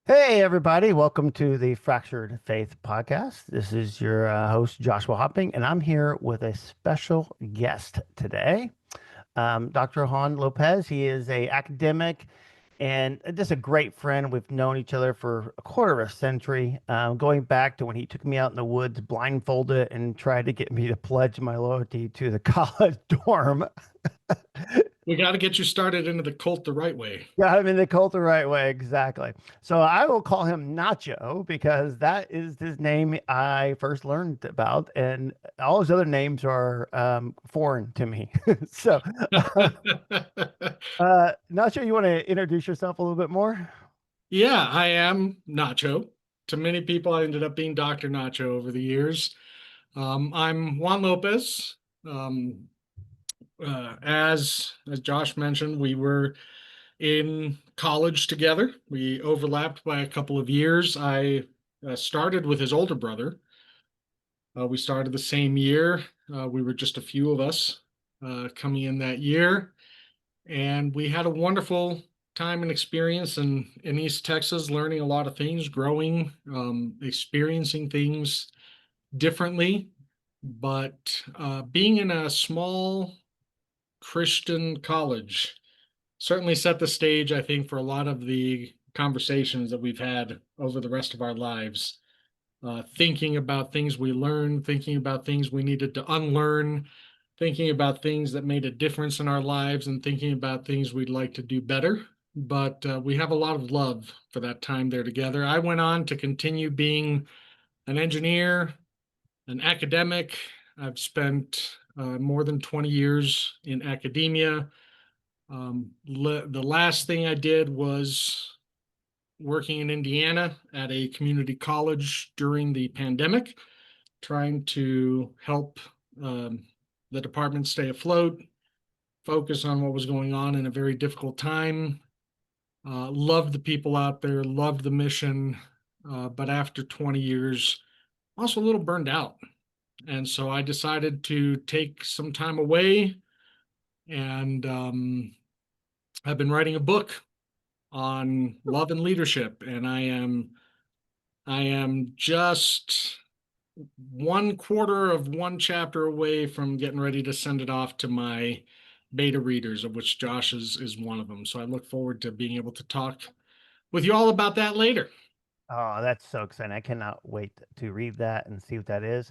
Hey, everybody. Welcome to the Fractured Faith podcast. This is your host, Joshua Hopping, and I'm here with a special guest today, Dr. Juan Lopez. He is a academic and just a great friend. We've known each other for a quarter of a century, going back to when he took me out in the woods, blindfolded, and tried to get me to pledge my loyalty to the college dorm. We got to get you started into the cult the right way. Got him in the cult the right way, exactly. So I will call him Nacho because that is his name I first learned about, and all his other names are foreign to me. So, Nacho, you want to introduce yourself a little bit more? Yeah, I am Nacho. To many people, I ended up being Dr. Nacho over the years. I'm Juan Lopez. Um, as Josh mentioned, we were in college together. We overlapped by a couple of years. I started with his older brother. We started the same year. We were just a few of us coming in that year. And we had a wonderful time and experience in East Texas, learning a lot of things, growing, experiencing things differently. But being in a small Christian college certainly set the stage, I think, for a lot of the conversations that we've had over the rest of our lives. Thinking about things we learned, thinking about things we needed to unlearn, thinking about things that made a difference in our lives, and thinking about things we'd like to do better. But we have a lot of love for that time there together. I went on to continue being an engineer, an academic. I've spent more than 20 years in academia. The last thing I did was working in Indiana at a community college during the pandemic, trying to help um, the department stay afloat, focus on what was going on in a very difficult time. Loved the people out there, loved the mission, but after 20 years, also a little burned out. And so I decided to take some time away, and I've been writing a book on love and leadership, and I am just one quarter of one chapter away from getting ready to send it off to my beta readers, of which Josh is one of them. So I look forward to being able to talk with you all about that later. Oh, that's so exciting. I cannot wait to read that and see what that is.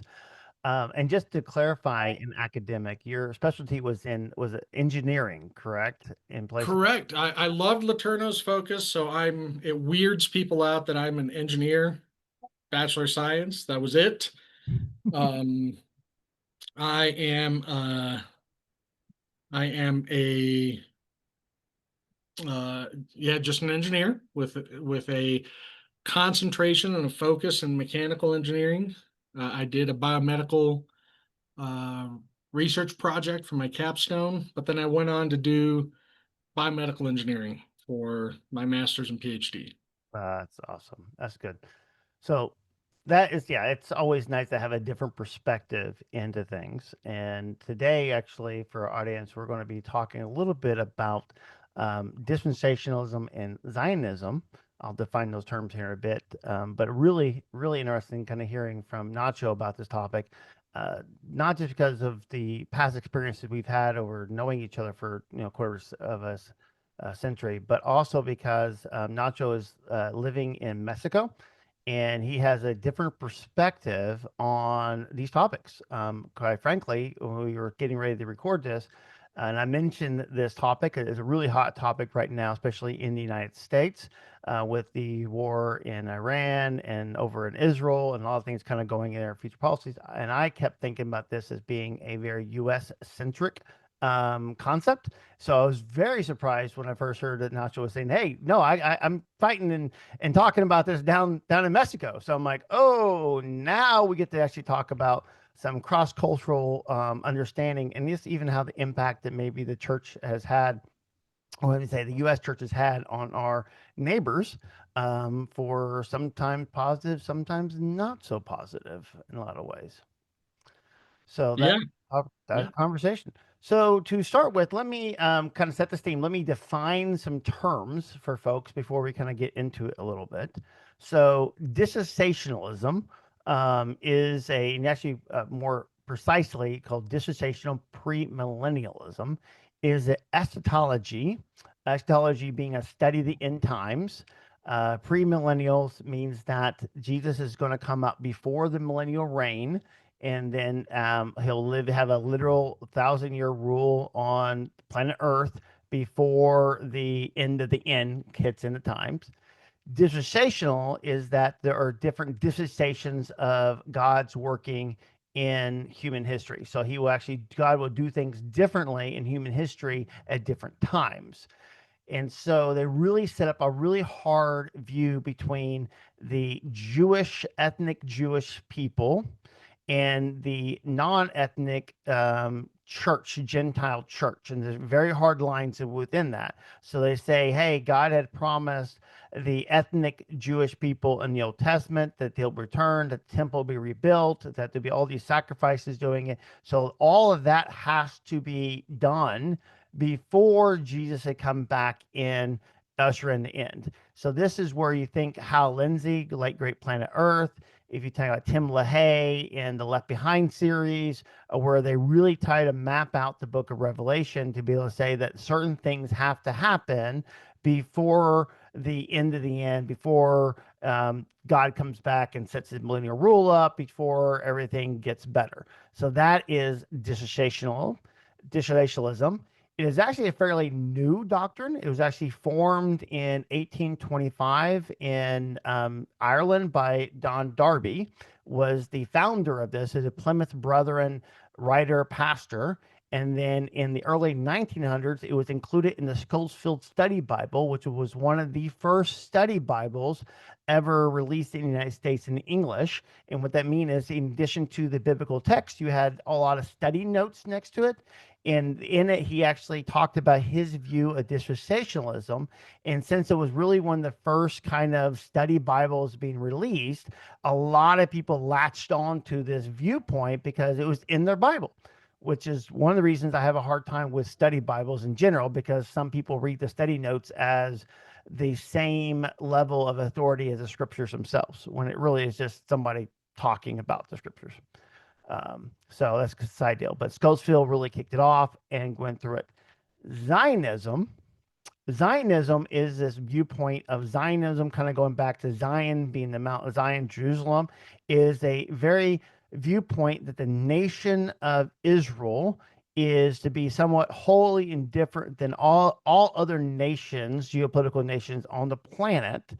And just to clarify, in academic, your specialty was it engineering, correct? In place. Correct. I loved Laterno's focus, so it weirds people out that I'm an engineer, bachelor of science. That was it. Um, I am I am a yeah, just an engineer with a concentration and a focus in mechanical engineering. I did a biomedical uh, research project for my capstone, but then I went on to do biomedical engineering for my master's and PhD. That's awesome. That's good. So that is, yeah, it's always nice to have a different perspective into things. And today, actually, for our audience, we're going to be talking a little bit about dispensationalism and Zionism. I'll define those terms here in a bit, but really, really interesting kind of hearing from Nacho about this topic. Not just because of the past experiences we've had over knowing each other for quarters of a century, but also because Nacho is living in Mexico and he has a different perspective on these topics. Quite frankly, when we were getting ready to record this, and I mentioned this topic is a really hot topic right now, especially in the United States, with the war in Iran and over in Israel and a lot of things kind of going in their future policies. And I kept thinking about this as being a very U.S. centric concept. So I was very surprised when I first heard that Nacho was saying, "Hey, no, I'm fighting and talking about this down in Mexico." So I'm like, "Oh, now we get to actually talk about some cross cultural understanding, and this even how the impact that maybe the church has had, or let me say, the U.S. church has had on our neighbors, for sometimes positive, sometimes not so positive in a lot of ways." So Yeah, that's yeah. a conversation. So to start with, let me kind of set the theme. Let me define some terms for folks before we kind of get into it a little bit. So dispensationalism is and actually more precisely called dispensational premillennialism, is an eschatology. Eschatology being a study of the end times. Premillennials means that Jesus is going to come up before the millennial reign, and then he'll have a literal 1,000-year rule on planet Earth before the end of the end hits in the times. Dispensational is that there are different dispensations of God's working in human history. So God will do things differently in human history at different times. And so they really set up a really hard view between the ethnic Jewish people and the non-ethnic church, Gentile church, and there's very hard lines within that. So they say, hey, God had promised the ethnic Jewish people in the Old Testament that they'll return, that the temple will be rebuilt, that there'll be all these sacrifices doing it. So all of that has to be done before Jesus had come back in, usher in the end. So this is where you think Hal Lindsey, Late Great Planet Earth, if you talk about Tim LaHaye in the Left Behind series, where they really try to map out the book of Revelation to be able to say that certain things have to happen before the end of the end, before God comes back and sets his millennial rule up, before everything gets better. So that is dispensationalism. It is actually a fairly new doctrine. It was actually formed in 1825 in Ireland by Don Darby, was the founder of this as a Plymouth Brethren writer pastor. And then in the early 1900s, it was included in the Schofield Study Bible, which was one of the first study Bibles ever released in the United States in English. And what that means is, in addition to the biblical text, you had a lot of study notes next to it. And in it, he actually talked about his view of dispensationalism. And since it was really one of the first kind of study Bibles being released, a lot of people latched on to this viewpoint because it was in their Bible, which is one of the reasons I have a hard time with study Bibles in general, because some people read the study notes as the same level of authority as the scriptures themselves, when it really is just somebody talking about the scriptures. So that's a side deal. But Schofield really kicked it off and went through it. Zionism. Zionism is this viewpoint of Zionism, kind of going back to Zion being the Mount of Zion, Jerusalem, is a very viewpoint that the nation of Israel is to be somewhat wholly indifferent than all other nations, geopolitical nations on the planet,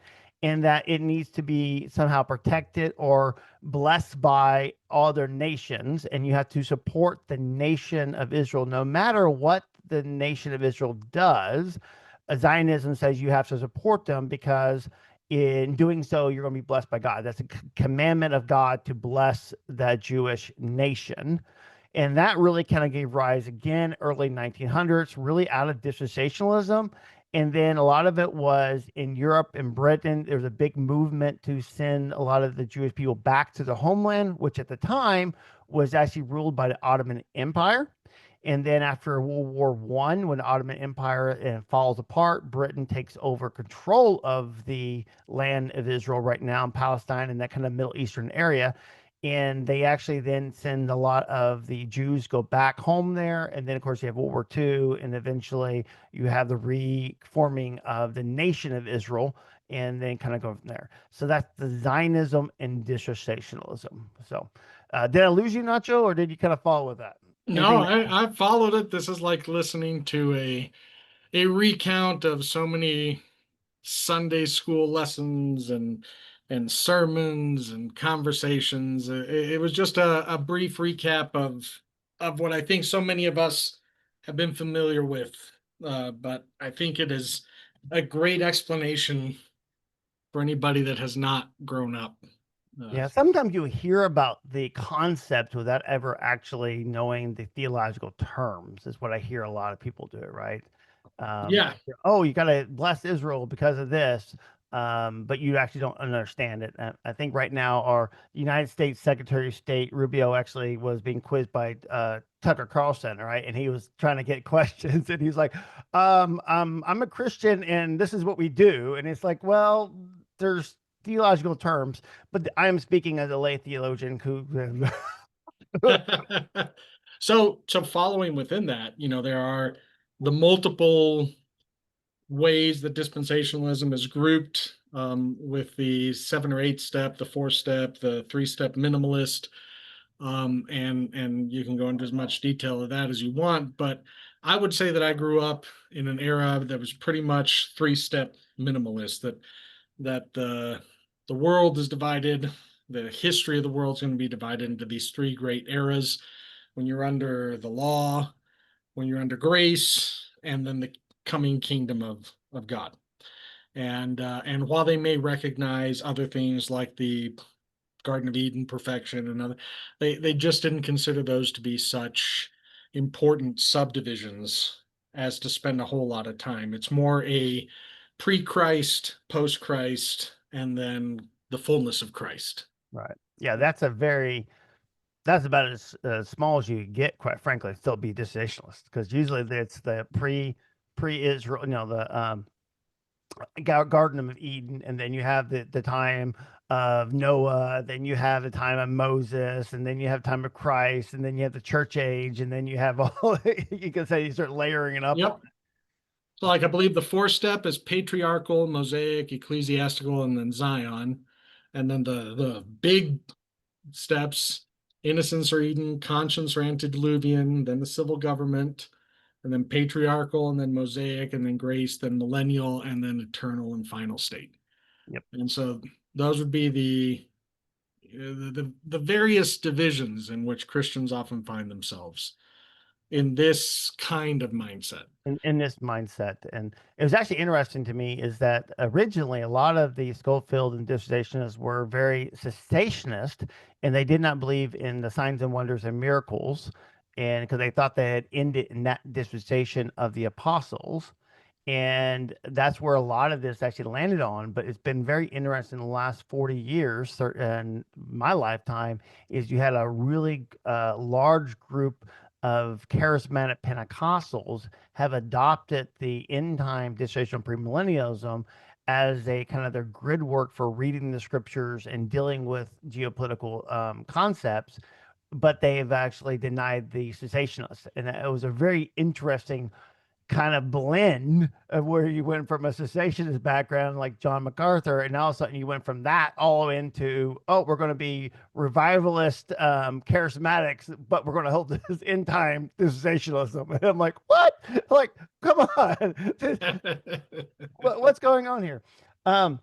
and that it needs to be somehow protected or blessed by other nations, and you have to support the nation of Israel no matter what the nation of Israel does. Zionism says you have to support them because in doing so, you're going to be blessed by God. That's a commandment of God to bless the Jewish nation. And that really kind of gave rise again, early 1900s, really out of dispensationalism. And then a lot of it was in Europe and Britain. There was a big movement to send a lot of the Jewish people back to the homeland, which at the time was actually ruled by the Ottoman Empire. And then after World War I, when the Ottoman Empire falls apart, Britain takes over control of the land of Israel right now in Palestine and that kind of Middle Eastern area. And they actually then send a lot of the Jews go back home there. And then, of course, you have World War II, and eventually you have the reforming of the nation of Israel, and then kind of go from there. So that's the Zionism and dispensationalism. So did I lose you, Nacho, or did you kind of follow with that? No, Anything? I followed it. This is like listening to a recount of so many Sunday school lessons and sermons and conversations. It was just a brief recap of what I think so many of us have been familiar with. But I think it is a great explanation for anybody that has not grown up. Yeah, sometimes you hear about the concept without ever actually knowing the theological terms, is what I hear a lot of people do, right? Yeah, Oh, you got to bless Israel because of this. but you actually don't understand it. I think right now our United States Secretary of State Rubio actually was being quizzed by Tucker Carlson, right? And he was trying to get questions, and he's like, I'm a Christian, and this is what we do." And it's like, well, there's theological terms, but I am speaking as a lay theologian who. So following within that, there are the multiple ways that dispensationalism is grouped, with the 7 or 8 step, the 4 step, the 3 step minimalist, and you can go into as much detail of that as you want. But I would say that I grew up in an era that was pretty much 3 step minimalist. That the world is divided. The history of the world is going to be divided into these 3 great eras. When you're under the law, when you're under grace, and then the coming kingdom of God. And while they may recognize other things like the Garden of Eden perfection and other, they just didn't consider those to be such important subdivisions as to spend a whole lot of time. It's more a pre-Christ, post-Christ, and then the fullness of Christ. Right. Yeah, that's about as small as you get, quite frankly, still be dispensationalist, because usually it's the pre-Israel, the Garden of Eden, and then you have the time of Noah, then you have the time of Moses, and then you have time of Christ, and then you have the church age, and then you have all you can say you start layering it up on Yep. So, like, I believe the 4 step is patriarchal, Mosaic, ecclesiastical, and then Zion. And then the big steps, innocence or Eden, conscience or antediluvian, then the civil government, and then patriarchal, and then Mosaic, and then grace, then millennial, and then eternal and final state. Yep. And so those would be the various divisions in which Christians often find themselves in this kind of mindset. In this mindset. And it was actually interesting to me is that originally a lot of the Schofield and dispensationalists were very cessationist, and they did not believe in the signs and wonders and miracles, and because they thought they had ended in that dispensation of the apostles. And that's where a lot of this actually landed on. But it's been very interesting in the last 40 years, in my lifetime, is you had a really large group of charismatic Pentecostals have adopted the end time dispensational premillennialism as a kind of their grid work for reading the scriptures and dealing with geopolitical concepts. But they've actually denied the cessationists. And it was a very interesting kind of blend of where you went from a cessationist background like John MacArthur, and all of a sudden you went from that all into, oh, we're going to be revivalist, charismatics, but we're going to hold this end time cessationalism. And I'm like, what? Like, come on. What's going on here? Um,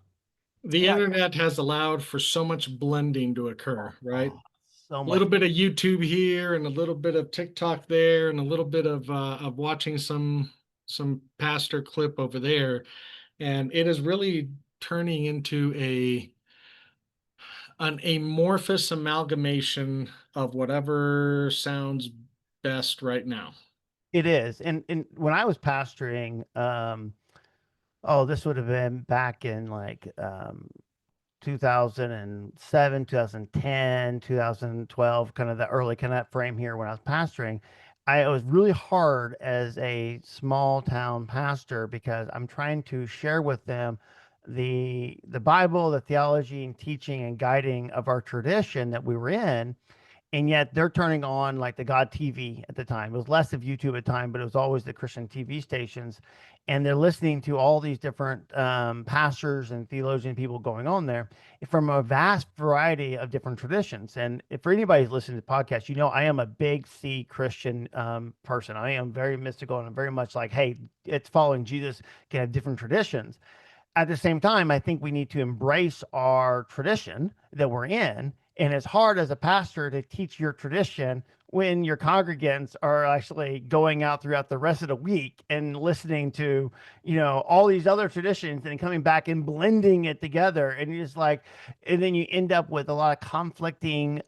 The yeah, internet has allowed for so much blending to occur, right? so A much. little bit of YouTube here and a little bit of TikTok there and a little bit of watching some pastor clip over there, and it is really turning into a an amorphous amalgamation of whatever sounds best right now. It is. And when I was pastoring, oh, this would have been back in like 2007, 2010, 2012, kind of the early kind of frame here when I was pastoring. It was really hard as a small town pastor because I'm trying to share with them the Bible, the theology and teaching and guiding of our tradition that we were in, and yet they're turning on like the God TV at the time. It was less of YouTube at the time, but it was always the Christian TV stations, and they're listening to all these different pastors and theologian people going on there from a vast variety of different traditions. And if for anybody who's listening to the podcast, I am a big C Christian person. I am very mystical, and I'm very much like, hey, it's following Jesus can have different traditions. At the same time, I think we need to embrace our tradition that we're in. And it's hard as a pastor to teach your tradition when your congregants are actually going out throughout the rest of the week and listening to, all these other traditions and coming back and blending it together. And you're just like, and then you end up with a lot of conflicting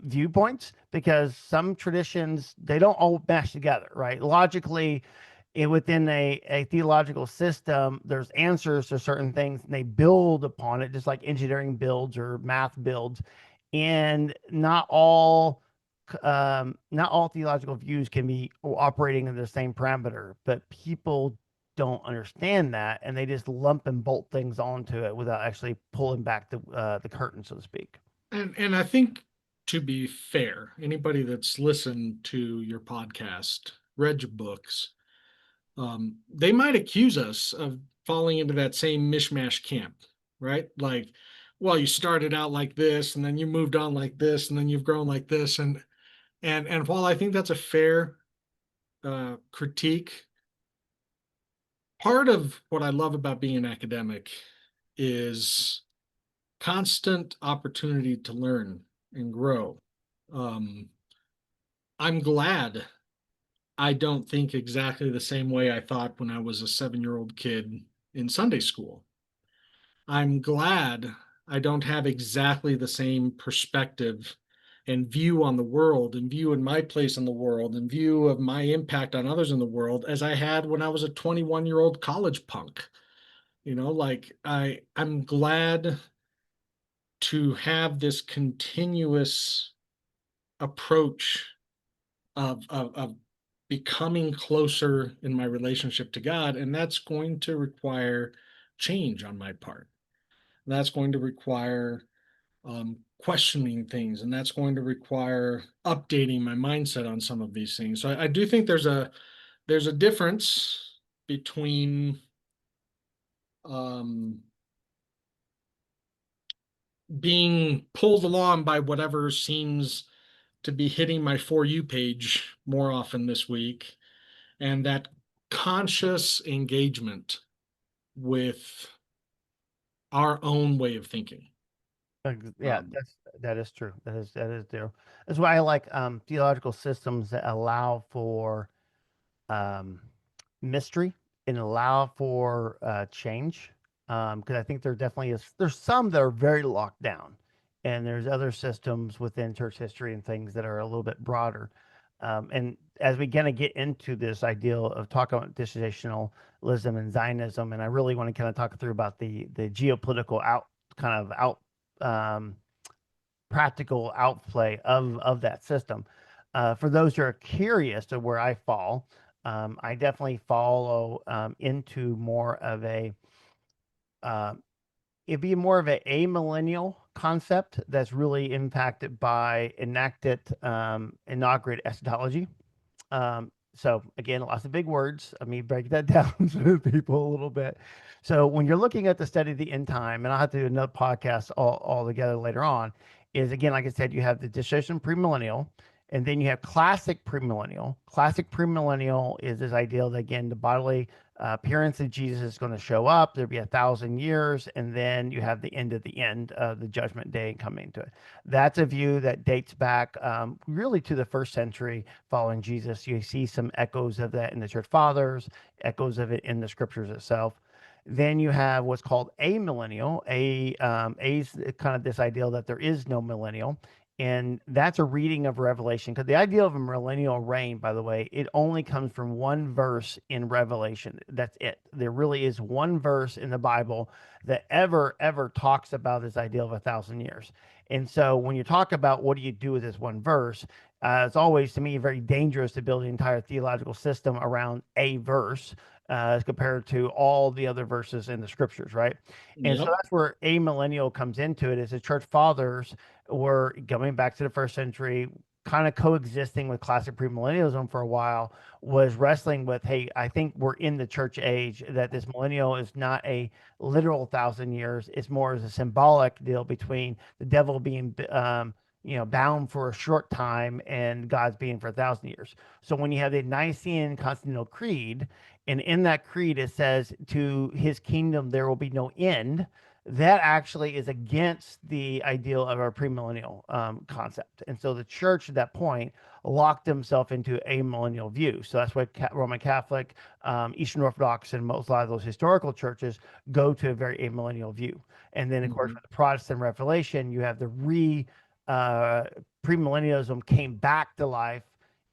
viewpoints because some traditions, they don't all mesh together, right? Logically, within a theological system, there's answers to certain things and they build upon it, just like engineering builds or math builds. And not all theological views can be operating in the same parameter, but people don't understand that and they just lump and bolt things onto it without actually pulling back the curtain, so to speak. And I think, to be fair, anybody that's listened to your podcast, read your books, they might accuse us of falling into that same mishmash camp, right? Like, well, you started out like this, and then you moved on like this, and then you've grown like this, and while I think that's a fair critique, part of what I love about being an academic is constant opportunity to learn and grow. Um, I'm glad I don't think exactly the same way I thought when I was a 7 year old kid in Sunday school. I'm glad I don't have exactly the same perspective and view on the world and view in my place in the world and view of my impact on others in the world as I had when I was a 21-year-old college punk. Like I'm glad to have this continuous approach of becoming closer in my relationship to God, and that's going to require change on my part. That's going to require questioning things, and that's going to require updating my mindset on some of these things. So I do think there's a difference between um, being pulled along by whatever seems to be hitting my For You page more often this week, and that conscious engagement with our own way of thinking. Yeah, Um, that is true. That is true. That's why I like theological systems that allow for um, mystery and allow for change. Because I think there definitely is. There's some that are very locked down, and there's other systems within church history and things that are a little bit broader. And as we kind of get into this ideal of talking about dispensationalism and Zionism, and I really want to kind of talk through about the geopolitical out um, practical outplay of that system. For those who are curious to where I fall, I definitely follow into more of uh, it'd be more of a amillennial concept that's really impacted by inaugurated eschatology. So again, lots of big words. Let me break that down to people a little bit. So when you're looking at the study of the end time, and I'll have to do another podcast all together later on, is again, like I said, you have the distinction premillennial, and then you have classic premillennial. Classic premillennial is this ideal that again, the bodily appearance of Jesus is going to show up. There'll be 1,000 years, and then you have the end of the judgment day coming to it. That's a view that dates back really to the first century following Jesus. You see some echoes of that in the church fathers, echoes of it in the scriptures itself. Then you have what's called a millennial. A is kind of this ideal that there is no millennial, and that's a reading of Revelation. Because the idea of a millennial reign, by the way, it only comes from one verse in Revelation. That's it. There really is one verse in the Bible that ever talks about this ideal of 1,000 years. And so when you talk about what do you do with this one verse, it's always to me very dangerous to build an entire theological system around a verse as compared to all the other verses in the scriptures, right? And so yep. that's where a millennial comes into it. Is the church fathers were going back to the first century, kind of coexisting with classic premillennialism for a while, was wrestling with, hey, I think we're in the church age, that this millennial is not a literal 1,000 years. It's more as a symbolic deal between the devil being bound for a short time and God's being for 1,000 years. So when you have the Nicene Continental Creed, and in that creed it says, "To his kingdom there will be no end," that actually is against the ideal of our premillennial concept. And so the church at that point locked themselves into a millennial view. So that's why Roman Catholic, Eastern Orthodox, and most a lot of those historical churches go to a very amillennial view. And then, of course, Mhm. with the Protestant Revelation, you have the premillennialism came back to life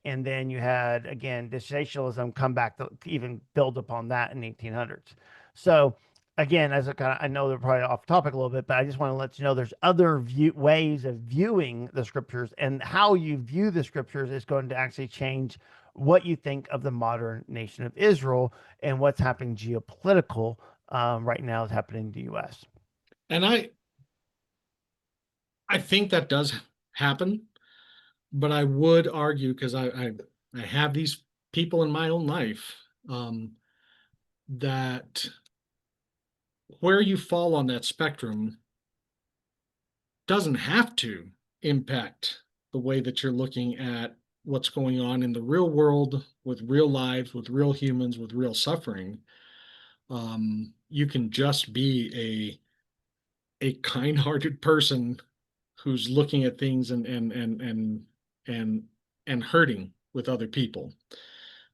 and then you had again dispensationalism come back to even build upon that in the 1800s. So again, as a kind of, I know they're probably off topic a little bit, but I just want to let you know there's other ways of viewing the scriptures, and how you view the scriptures is going to actually change what you think of the modern nation of Israel and what's happening geopolitical right now is happening in the U.S. And I think that does happen, but I would argue, because I have these people in my own life, that where you fall on that spectrum doesn't have to impact the way that you're looking at what's going on in the real world with real lives, with real humans, with real suffering. You can just be a kind-hearted person who's looking at things and and hurting with other people.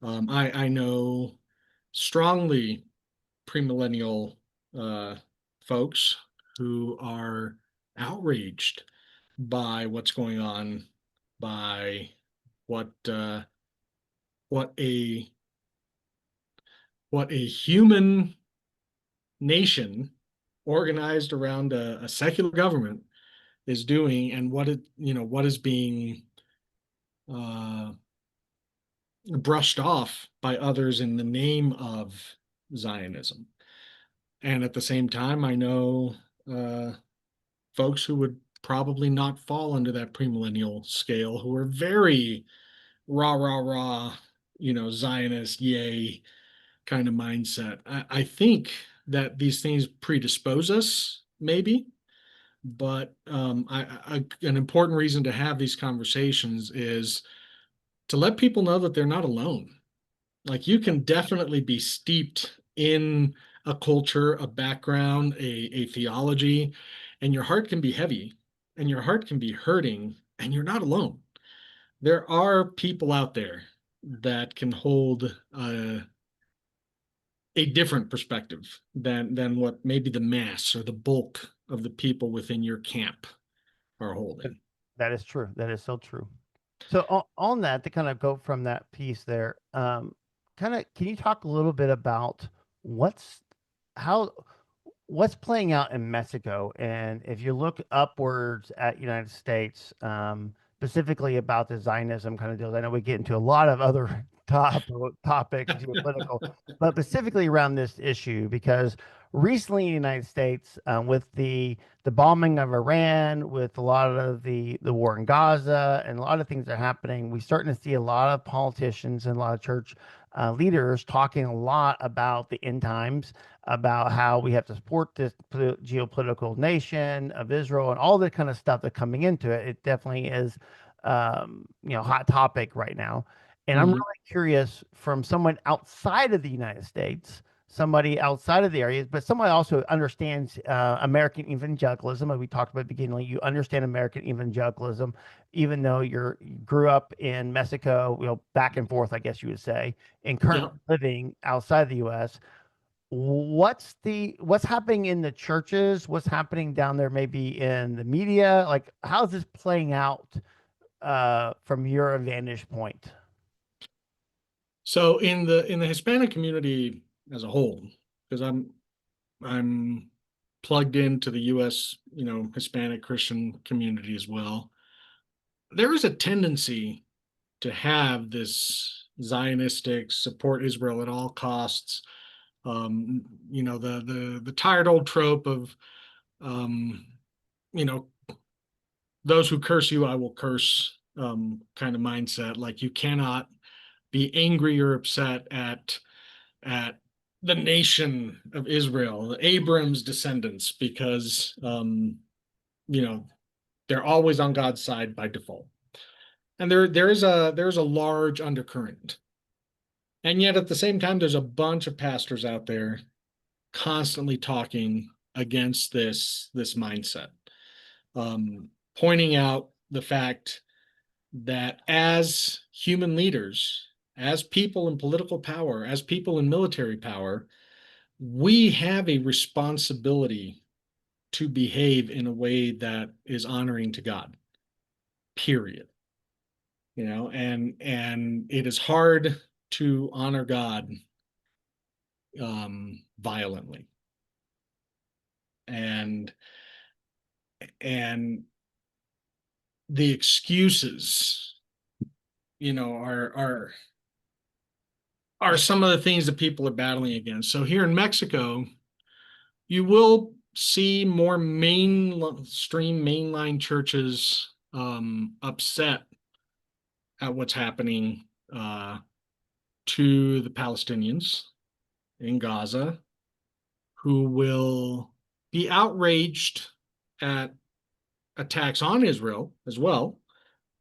I know strongly premillennial uh, folks who are outraged by what's going on, by what uh, what a what a human nation organized around a secular government is doing, and what is being uh, brushed off by others in the name of Zionism. And at the same time, I know uh, folks who would probably not fall under that premillennial scale, who are very rah rah rah, Zionist, yay kind of mindset. I think that these things predispose us, maybe, but an important reason to have these conversations is to let people know that they're not alone. Like, you can definitely be steeped in a culture, a background, a theology, and your heart can be heavy and your heart can be hurting, and you're not alone. There are people out there that can hold a different perspective than what maybe the mass or the bulk of the people within your camp are holding. That is true. That is so true. So on that, to kind of go from that piece there, kind of, can you talk a little bit about what's how what's playing out in Mexico? And if you look upwards at United States, specifically about the Zionism kind of deals, I know we get into a lot of other topics, geopolitical, but specifically around this issue, because recently in the United States, with the bombing of Iran, with a lot of the war in Gaza, and a lot of things that are happening, we're starting to see a lot of politicians and a lot of church leaders talking a lot about the end times, about how we have to support this geopolitical nation of Israel, and all the kind of stuff that's coming into it. It definitely is, hot topic right now. And I'm Mhm. really curious, from someone outside of the United States, somebody outside of the areas, but somebody also understands American evangelicalism. Like we talked about at the beginning, you understand American evangelicalism, even though you grew up in Mexico, back and forth, I guess you would say, and currently Yep. living outside the U.S. What's happening in the churches? What's happening down there, maybe in the media? Like, how's this playing out from your vantage point? So in the Hispanic community as a whole, because I'm plugged into the U.S., Hispanic Christian community as well. There is a tendency to have this Zionistic support Israel at all costs. The tired old trope of um, you know those who curse you, I will curse kind of mindset. Like, you cannot be angry or upset at the nation of Israel, Abraham's descendants, because you know they're always on God's side by default. And there's a large undercurrent. And yet at the same time, there's a bunch of pastors out there constantly talking against this mindset, pointing out the fact that as human leaders, as people in political power, as people in military power, we have a responsibility to behave in a way that is honoring to God, period. and it is hard to honor God violently. And and the excuses, are some of the things that people are battling against. So here in Mexico, you will see more mainstream mainline churches upset at what's happening to the Palestinians in Gaza, who will be outraged at attacks on Israel as well,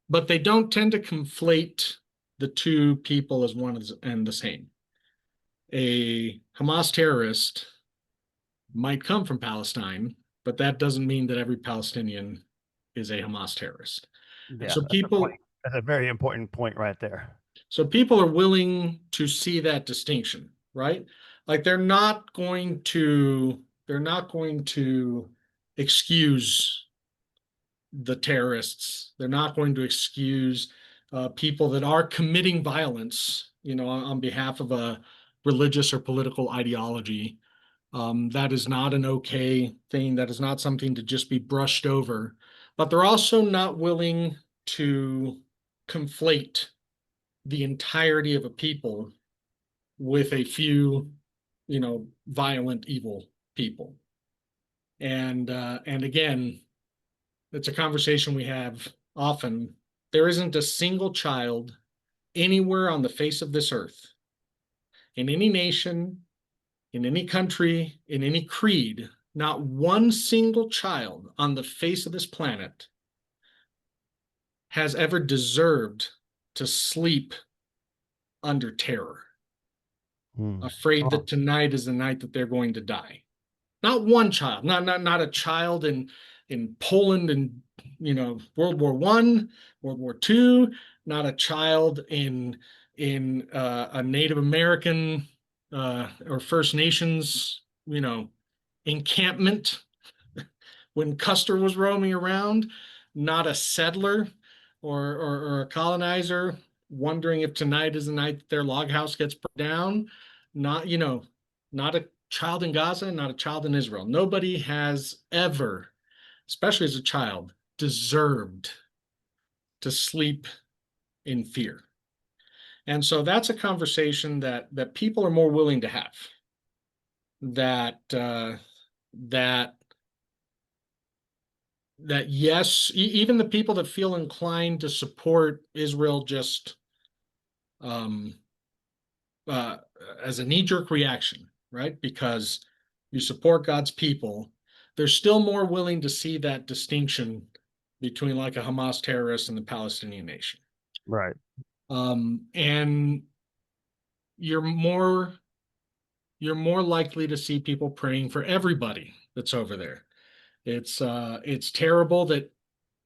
but they don't tend to conflate the two people as one and the same. A Hamas terrorist might come from Palestine, but that doesn't mean that every Palestinian is a Hamas terrorist. And Yeah, that's a point. That's a very important point right there. so people are willing to see that distinction, right? Like they're not going to excuse the terrorists. They're not going to excuse people that are committing violence, on behalf of a religious or political ideology. That is not an okay thing. That is not something to just be brushed over. But they're also not willing to conflate the entirety of a people with a few, violent, evil people. And again, it's a conversation we have often. There isn't a single child anywhere on the face of this earth, in any nation, in any country, in any creed, not one single child on the face of this planet has ever deserved to sleep under terror, afraid Oh, that tonight is the night that they're going to die. Not one child, not a child in Poland in World War I, World War II, not a child in a Native American or First Nations encampment when Custer was roaming around, not a settler or a colonizer wondering if tonight is the night that their log house gets burned down, not a child in Gaza, not a child in Israel. Nobody has ever, especially as a child, deserved to sleep in fear. And so that's a conversation that people are more willing to have. That yes, even the people that feel inclined to support Israel just um, uh, as a knee-jerk reaction, right? Because you support God's people, they're still more willing to see that distinction between like a Hamas terrorist and the Palestinian nation. right. And you're more you're more likely to see people praying for everybody that's over there. It's terrible that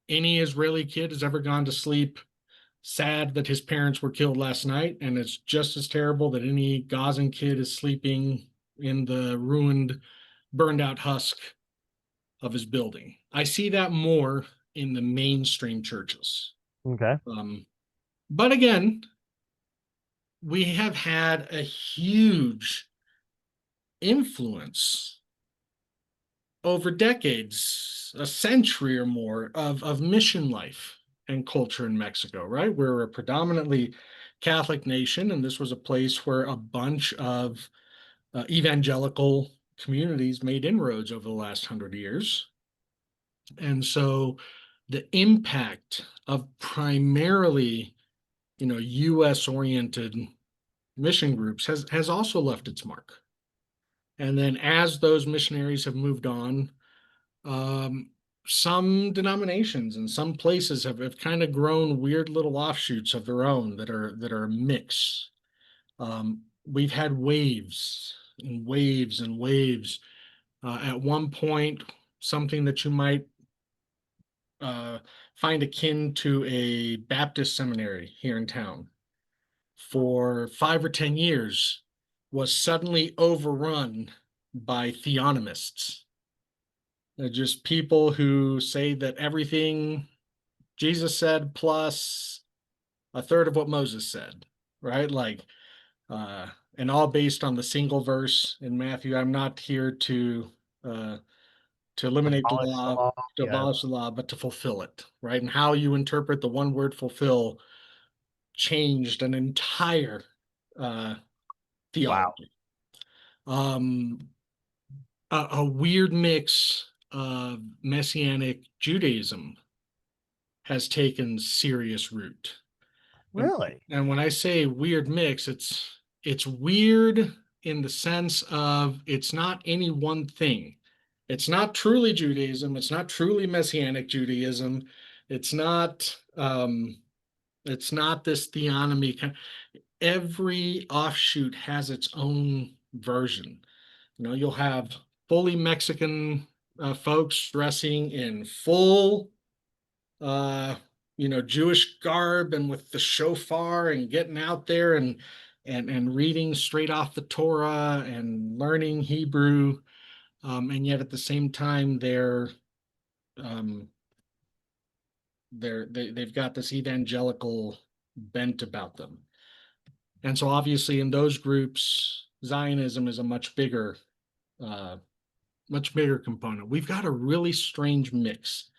any Israeli kid has ever gone to sleep sad that his parents were killed last night, and it's just as terrible that any Gazan kid is sleeping in the ruined, burned out husk of his building. I see that more in the mainstream churches. Okay. But again, we have had a huge influence over decades, a century or more of mission life and culture in Mexico, right? We're a predominantly Catholic nation, and this was a place where a bunch of evangelical communities made inroads over the last 100 years. And so the impact of primarily, US oriented mission groups has also left its mark. And then as those missionaries have moved on, um, some denominations and some places have kind of grown weird little offshoots of their own that are a mix. We've had waves and waves and waves. At one point, something that you might uh, find akin to a Baptist seminary here in town for 5 or 10 years was suddenly overrun by theonomists. They're just people who say that everything Jesus said plus a third of what Moses said, right? Like, and all based on the single verse in Matthew. I'm not here uh, to eliminate the Abolish the law, law. to Yeah. abolish the law, but to fulfill it, right? And how you interpret the one word fulfill changed an entire uh, Wow. theology. Um, a weird mix of Messianic Judaism has taken serious root. And, Really? and when I say weird mix, it's weird in the sense of it's not any one thing. It's not truly Judaism. It's not truly Messianic Judaism. It's not it's not this theonomy. Every offshoot has its own version. You'll have fully Mexican folks dressing in full uh, Jewish garb and with the shofar and getting out there and reading straight off the Torah and learning Hebrew, and yet at the same time um, they've got this evangelical bent about them, and so obviously in those groups, Zionism is a uh, much bigger component. We've got a really strange mix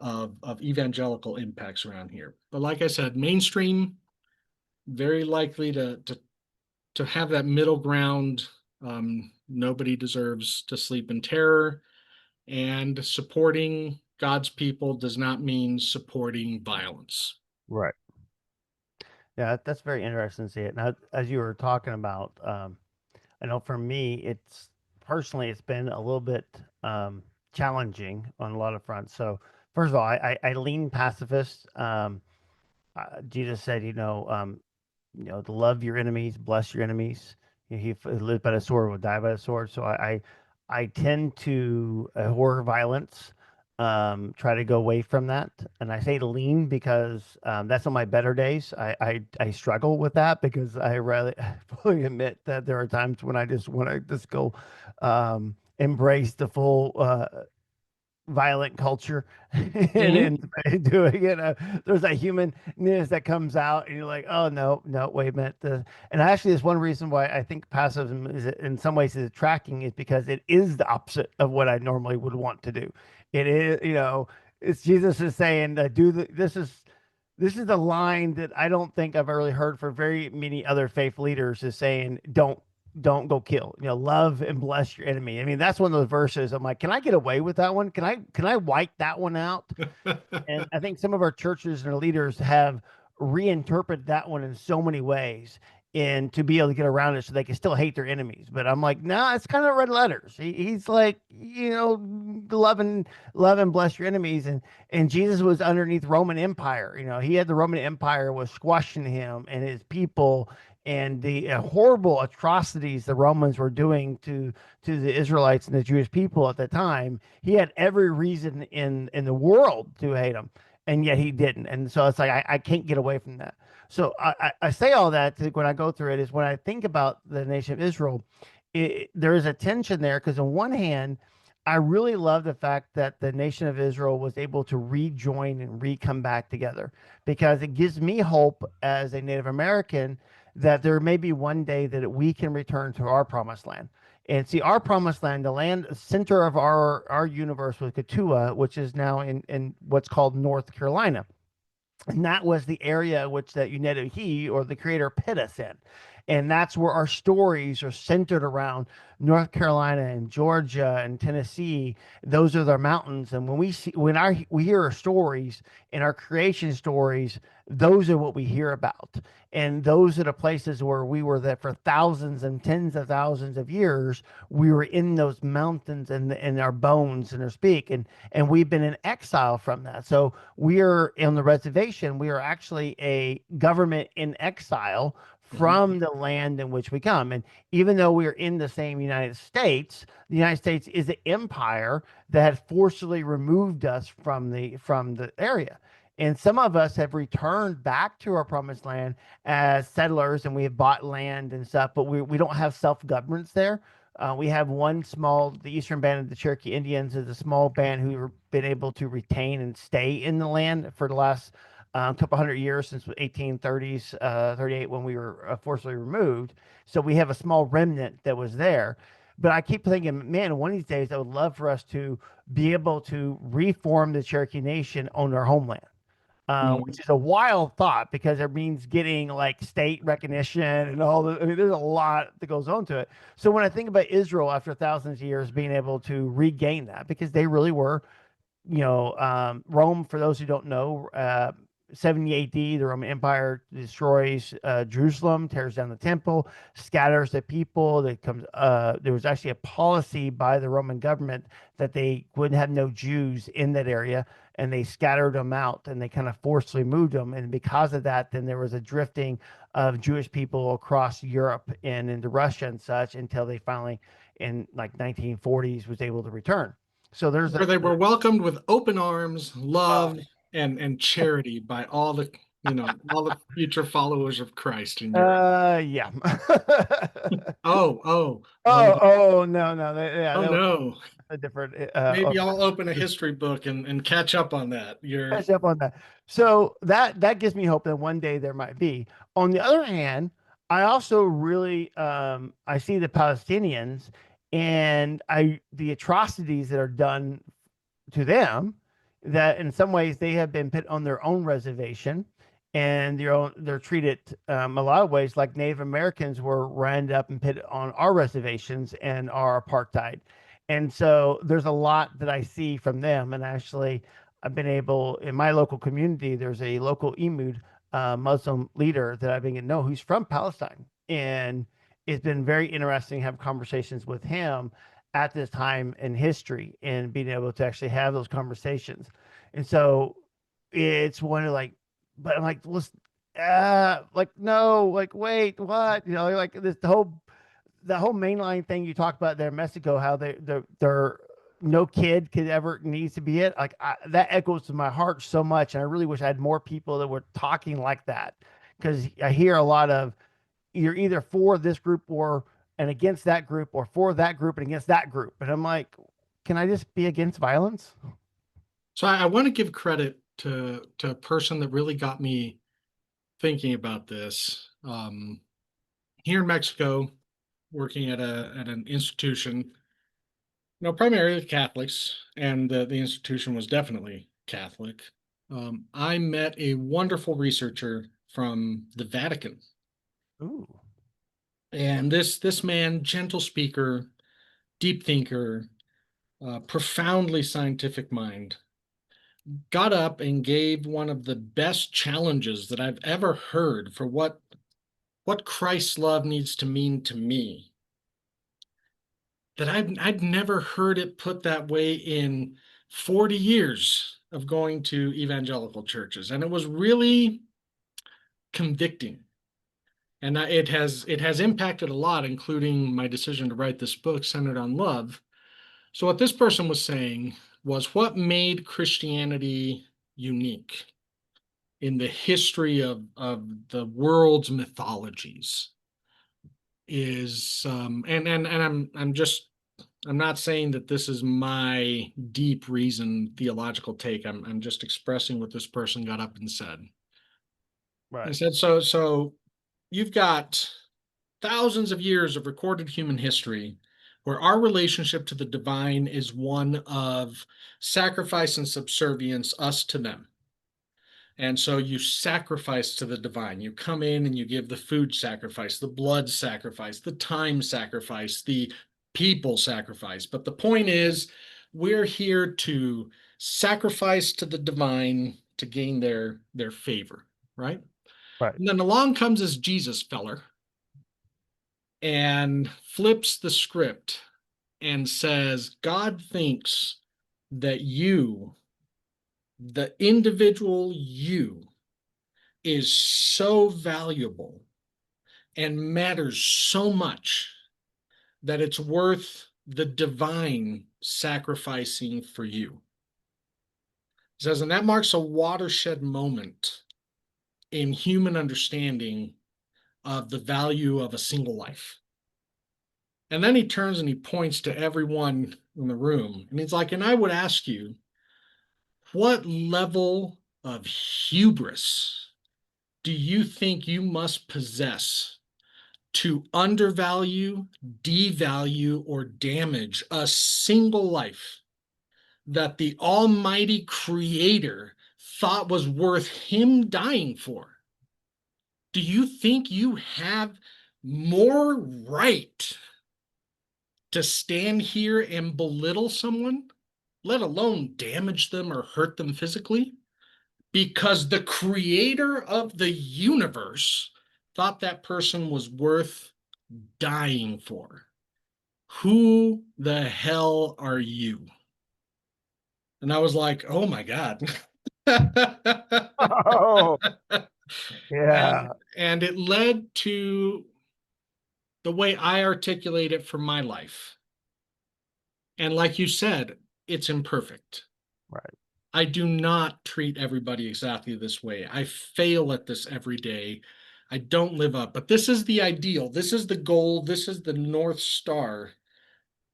of evangelical impacts around here. But like I said, mainstream very likely to have that middle ground. Nobody deserves to sleep in terror, and supporting God's people does not mean supporting violence. Right. Yeah, that's very interesting to see it. Now, as you were talking about, I know for me, it's personally, it's been a little bit challenging on a lot of fronts. So, first of all, I lean pacifist. Jesus said, to love your enemies, bless your enemies. He who lives by the sword will die by the sword. So I tend to abhor violence, try to go away from that. And I say lean because that's on my better days. I struggle with that because I really fully admit that there are times when I just want to just go embrace the full violent culture Mhm. and doing it. There's that humanness that comes out, and you're like, oh no, no, wait a minute. And actually, there's one reason why I think pacifism is in some ways is attracting is because it is the opposite of what I normally would want to do. It is, it's Jesus is saying, this is a line that I don't think I've really heard for very many other faith leaders is saying, don't go kill. Love and bless your enemy. I mean, that's one of those verses. I'm like, can I get away with that one? Can I wipe that one out? And I think some of our churches and our leaders have reinterpreted that one in so many ways and to be able to get around it so they can still hate their enemies. But I'm like, no, it's kind of red letters. He's like, love and bless your enemies. And Jesus was underneath Roman Empire. He had the Roman Empire was squashing him and his people and the horrible atrocities the Romans were doing to the Israelites and the Jewish people at the time. He had every reason in the world to hate them, and yet he didn't. And so it's like I can't get away from that. So I say all that when I go through it is when I think about the nation of Israel, there is a tension there because on one hand, I really love the fact that the nation of Israel was able to rejoin and re-come back together because it gives me hope as a Native American that there may be one day that we can return to our promised land. And see, our promised land, the land center of our universe was Katua, which is now in what's called North Carolina. And that was the area which that Unedo he or the creator put us in. And that's where our stories are centered around North Carolina and Georgia and Tennessee. Those are their mountains. And we hear our stories and our creation stories, those are what we hear about. And those are the places where we were that for thousands and tens of thousands of years, we were in those mountains and in our bones and our speak. And we've been in exile from that. So we are on the reservation. We are actually a government in exile Mhm. from the land in which we come. And even though we are in the same United States, the United States is an empire that forcibly removed us from the area. And some of us have returned back to our promised land as settlers and we have bought land and stuff, but we don't have self governance there. We have the Eastern Band of the Cherokee Indians is a small band who have been able to retain and stay in the land for the last a couple hundred years since 1830s, 38 when we were forcibly removed. So we have a small remnant that was there. But I keep thinking, man, one of these days I would love for us to be able to reform the Cherokee Nation on their homeland, which Mhm. is a wild thought because it means getting like state recognition and all the. I mean, there's a lot that goes on to it. So when I think about Israel after thousands of years being able to regain that, because they really were, Rome, for those who don't know, 70 AD, the Roman Empire destroys Jerusalem, tears down the temple, scatters the people. There was actually a policy by the Roman government that they would have no Jews in that area, and they scattered them out and they kind of forcibly moved them. And because of that, then there was a drifting of Jewish people across Europe and into Russia and such until they finally, in like 1940s, was able to return. So there's Where a they were welcomed with open arms, uh, love, and charity by all the all the future followers of Christ in Europe. yeah. Oh, oh, oh Oh, no, oh no, no, yeah, oh that was no. a different. Maybe I'll open a history book and catch up on that. You're Catch up on that. So that gives me hope that one day there might be. On the other hand, I also really I see the Palestinians and I the atrocities that are done to them, that in some ways they have been put on their own reservation and they're treated a lot of ways like Native Americans were rounded up and put on our reservations and are apartheid. And so there's a lot that I see from them. And actually, I've been able in my local community. There's a local Emud Muslim leader that I've been getting to know who's from Palestine, and it's been very interesting to have conversations with him at this time in history and being able to actually have those conversations. And so it's one of like, but I'm like, let's, like, no, like, wait, what? Like this, the whole mainline thing you talk about there in Mexico, how they're no kid could ever needs to be it. Like that echoes to my heart so much. And I really wish I had more people that were talking like that because I hear a lot of, you're either for this group or and against that group or for that group and against that group. And I'm like, can I just be against violence? so I want to give credit to a person that really got me thinking about this. Here in Mexico, working at an institution, primarily Catholics, and the institution was definitely Catholic. I met a wonderful researcher from the Vatican, Ooh, and this man, gentle speaker, deep thinker, profoundly scientific mind, got up and gave one of the best challenges that I've ever heard for what Christ's love needs to mean to me. That I'd never heard it put that way in 40 years of going to evangelical churches, and it was really convicting. And it has impacted a lot, including my decision to write this book centered on love. So what this person was saying was what made Christianity unique in the history of the world's mythologies is and I'm not saying that this is my deep reason theological take. I'm just expressing what this person got up and said. He right, said, so you've got thousands of years of recorded human history where our relationship to the divine is one of sacrifice and subservience, us to them. And so you sacrifice to the divine. You come in and you give the food sacrifice, the blood sacrifice, the time sacrifice, the people sacrifice. But the point is, we're here to sacrifice to the divine to gain their favor, right? right, And then along comes this Jesus feller and flips the script and says, God thinks that you, the individual you, is so valuable and matters so much that it's worth the divine sacrificing for you. It says, and that marks a watershed moment in human understanding of the value of a single life. And then he turns and he points to everyone in the room. And he's like, and I would ask you, what level of hubris do you think you must possess to undervalue, devalue, or damage a single life that the Almighty Creator thought was worth Him dying for? Do you think you have more right to stand here and belittle someone, let alone damage them or hurt them physically? Because the creator of the universe thought that person was worth dying for. Who the hell are you? And I was like, oh my God. Oh, and yeah. and it led to the way I articulate it for my life. And like you said, it's imperfect. Right. I do not treat everybody exactly this way. I fail at this every day. I don't live up, but this is the ideal. This is the goal. This is the North Star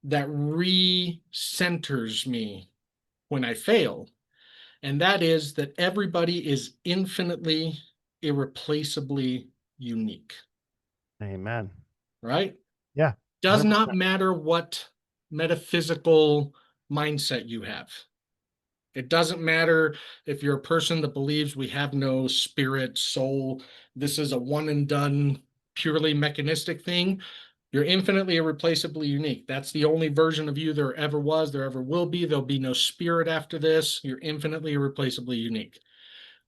that re-centers me when I fail. And that is that everybody is infinitely, irreplaceably unique, Amen. right? Yeah. Does not 100%. matter what metaphysical mindset you have. It doesn't matter if you're a person that believes we have no spirit, soul, this is a one and done, purely mechanistic thing. You're infinitely irreplaceably unique. That's the only version of you there ever was, there ever will be. There'll be no spirit after this. You're infinitely irreplaceably unique.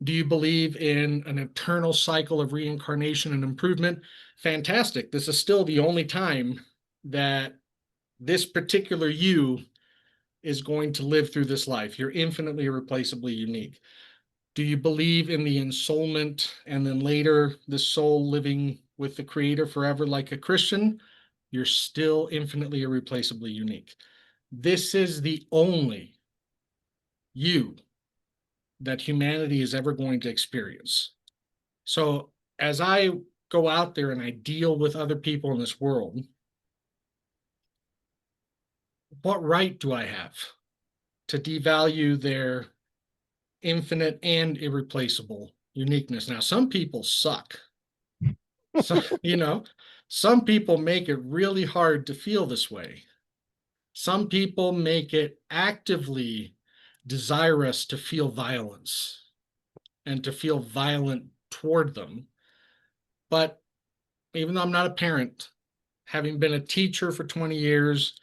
Do you believe in an eternal cycle of reincarnation and improvement? Fantastic. This is still the only time that this particular you is going to live through this life. You're infinitely irreplaceably unique. Do you believe in the ensoulment and then later the soul living with the creator forever like a Christian? You're still infinitely irreplaceably unique. This is the only you that humanity is ever going to experience. So as I go out there and I deal with other people in this world, what right do I have to devalue their infinite and irreplaceable uniqueness? Now, some people suck. So, some people make it really hard to feel this way. Some people make it actively desirous to feel violence and to feel violent toward them. But even though I'm not a parent, having been a teacher for 20 years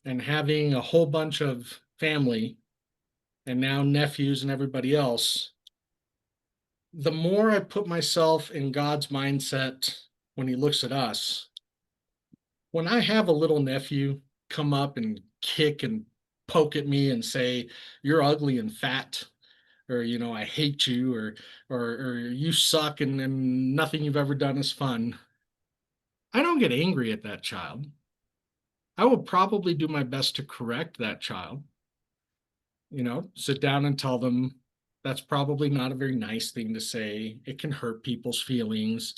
and having a whole bunch of family and now nephews and everybody else, the more I put myself in God's mindset when he looks at us, when I have a little nephew come up and kick and poke at me and say, you're ugly and fat, or, I hate you, or you suck and nothing you've ever done is fun, I don't get angry at that child. I will probably do my best to correct that child, sit down and tell them that's probably not a very nice thing to say. It can hurt people's feelings.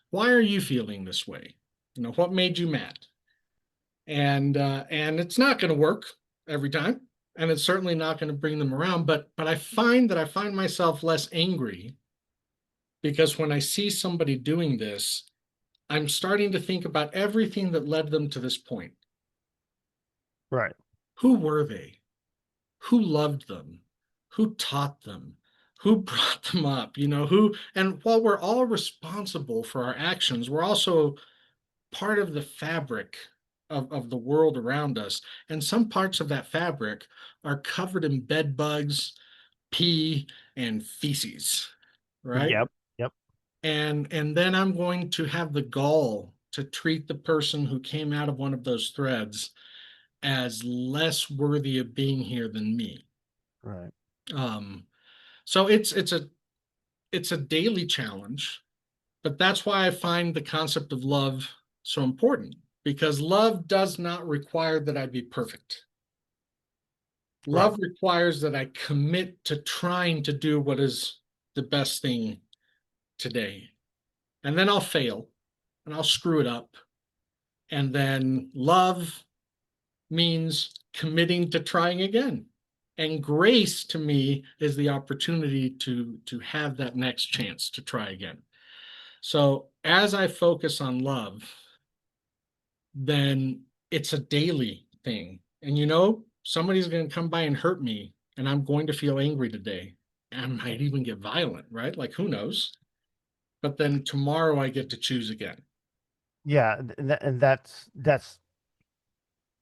Why are you feeling this way? What made you mad? And it's not going to work every time, and it's certainly not going to bring them around. But I find that I find myself less angry because when I see somebody doing this, I'm starting to think about everything that led them to this point. Right. Who were they? Who loved them? Who taught them? Who brought them up? And while we're all responsible for our actions, we're also part of the fabric of the world around us. And some parts of that fabric are covered in bed bugs, pee, and feces, right? Yep. Yep. And then I'm going to have the gall to treat the person who came out of one of those threads as less worthy of being here than me. Right. Um, so it's a daily challenge, but that's why I find the concept of love so important, because love does not require that I be perfect. Right. Love requires that I commit to trying to do what is the best thing today. And then I'll fail and I'll screw it up. And then love means committing to trying again And grace to me is the opportunity to have that next chance to try again. So as I focus on love, then it's a daily thing. And somebody's going to come by and hurt me, and I'm going to feel angry today. I might even get violent, right? Like, who knows? But then tomorrow I get to choose again. Yeah, and that's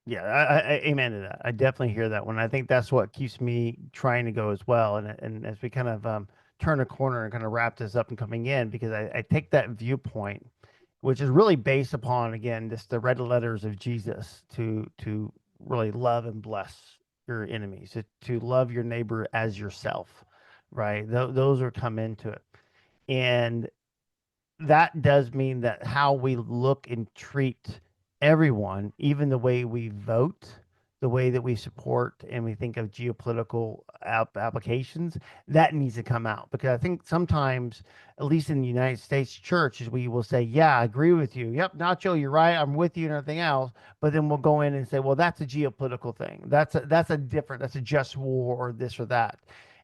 yeah, amen to that. I definitely hear that one. I think that's what keeps me trying to go as well. And as we kind of turn a corner and kind of wrap this up and coming in, because I take that viewpoint, which is really based upon again just the red letters of Jesus to really love and bless your enemies, to love your neighbor as yourself, right? Those are come into it, and that does mean that how we look and treat everyone, even the way we vote, the way that we support and we think of geopolitical applications, that needs to come out. Because I think sometimes, at least in the United States churches, we will say, yeah, I agree with you. Yep, Nacho, you're right. I'm with you and everything else. But then we'll go in and say, well, that's a geopolitical thing. That's a just war or this or that.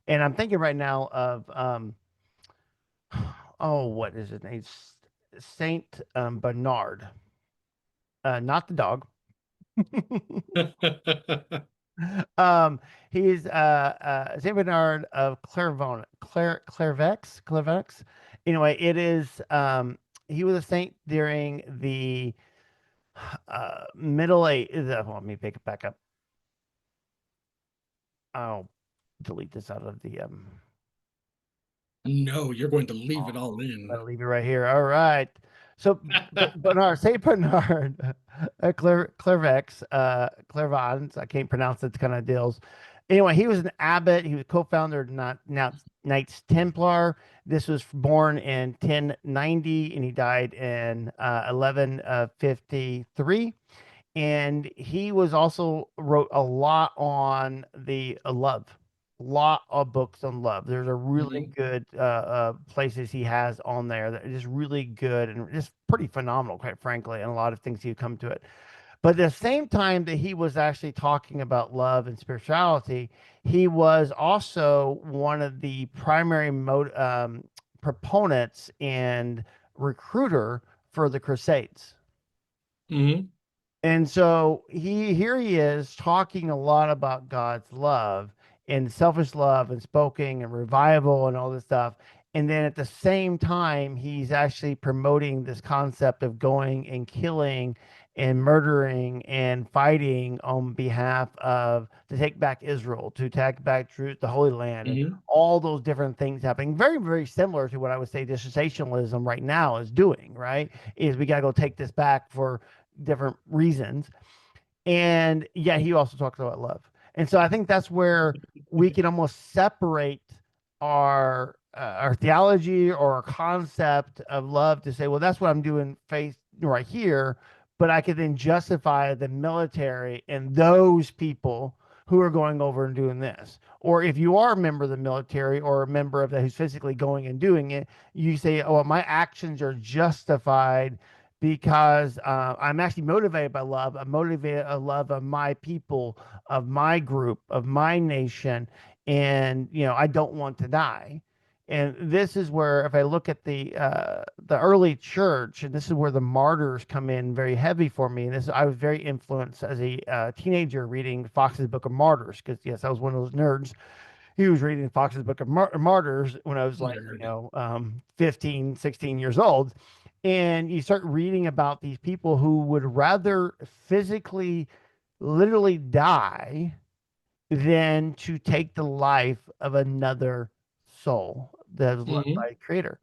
And I'm thinking right now of oh, what is his name? Saint Bernard, not the dog. um, he's Saint Bernard of Clairvex. Anyway, it is he was a saint during the middle age. Let me pick it back up. I'll delete this out of the No, you're going to leave it all Oh, in. I'll leave it right here. All right. So Bernard, Saint Bernard, Clairvex, Clairvaux, I can't pronounce it kind of deals. Anyway, he was an abbot. He was co-founder of Knights Templar. This was born in 1090 and he died in 1153. And he was also wrote a lot on the love, lot of books on love. There's a really Mhm. good places he has on there that is really good and just pretty phenomenal, quite frankly, and a lot of things he come to it. But at the same time that he was actually talking about love and spirituality, he was also one of the primary proponents and recruiter for the Crusades. Mhm. And so he is talking a lot about God's love and selfish love and spoken and revival and all this stuff. And then at the same time, he's actually promoting this concept of going and killing and murdering and fighting on behalf of to take back Israel, to take back truth, the Holy Land, and Mhm. all those different things happening. Very, very similar to what I would say dispensationalism right now is doing, right? Is we got to go take this back for different reasons. And yeah, he also talks about love. And so I think that's where we can almost separate our theology or our concept of love to say, well, that's what I'm doing faith right here. But I could then justify the military and those people who are going over and doing this. Or if you are a member of the military or a member of that who's physically going and doing it, you say, oh, well, my actions are justified because I'm actually motivated by love. I'm motivated by love of my people, of my group, of my nation, and I don't want to die. And this is where, if I look at the early church, and this is where the martyrs come in very heavy for me. And this I was very influenced as a teenager reading Fox's Book of Martyrs because yes, I was one of those nerds he was reading Fox's Book of Martyrs when I was like, Nerd. 15, 16 years old. And you start reading about these people who would rather physically, literally die than to take the life of another soul that was loved by Mhm. the Creator.